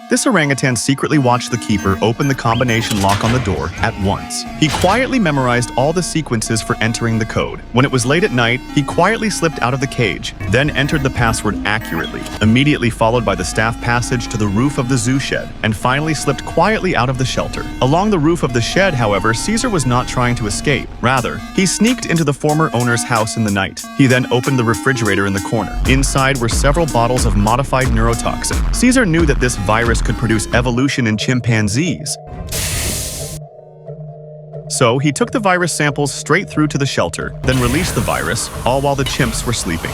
This orangutan secretly watched the keeper open the combination lock on the door at once. He quietly memorized all the sequences for entering the code. When it was late at night, he quietly slipped out of the cage, then entered the password accurately, immediately followed by the staff passage to the roof of the zoo shed, and finally slipped quietly out of the shelter. Along the roof of the shed, however, Caesar was not trying to escape. Rather, he sneaked into the former owner's house in the night. He then opened the refrigerator in the corner. Inside were several bottles of modified neurotoxin. Caesar knew that this virus could produce evolution in chimpanzees. So he took the virus samples straight through to the shelter, then released the virus, all while the chimps were sleeping.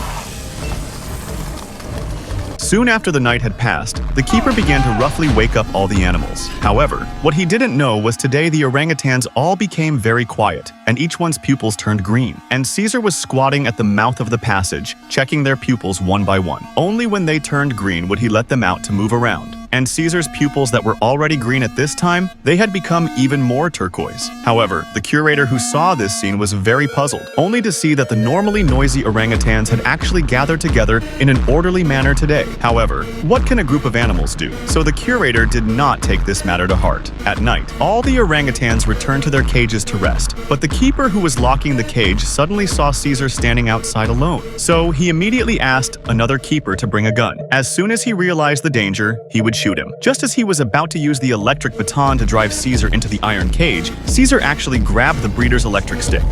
Soon after the night had passed, the keeper began to roughly wake up all the animals. However, what he didn't know was today the orangutans all became very quiet, and each one's pupils turned green. And Caesar was squatting at the mouth of the passage, checking their pupils one by one. Only when they turned green would he let them out to move around. And Caesar's pupils that were already green at this time, they had become even more turquoise. However, the curator who saw this scene was very puzzled, only to see that the normally noisy orangutans had actually gathered together in an orderly manner today. However, what can a group of animals do? So the curator did not take this matter to heart. At night, all the orangutans returned to their cages to rest, but the keeper who was locking the cage suddenly saw Caesar standing outside alone. So he immediately asked another keeper to bring a gun. As soon as he realized the danger, he would shoot him. Just as he was about to use the electric baton to drive Caesar into the iron cage, Caesar actually grabbed the breeder's electric stick.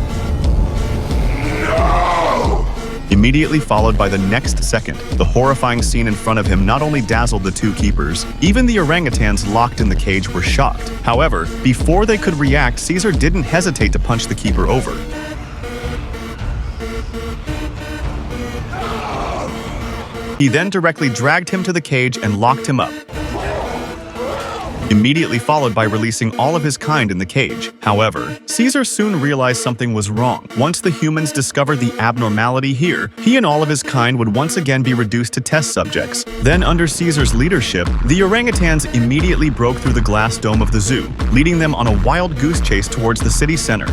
No! Immediately followed by the next second, the horrifying scene in front of him not only dazzled the two keepers, even the orangutans locked in the cage were shocked. However, before they could react, Caesar didn't hesitate to punch the keeper over. He then directly dragged him to the cage and locked him up, immediately followed by releasing all of his kind in the cage. However, Caesar soon realized something was wrong. Once the humans discovered the abnormality here, he and all of his kind would once again be reduced to test subjects. Then, under Caesar's leadership, the orangutans immediately broke through the glass dome of the zoo, leading them on a wild goose chase towards the city center.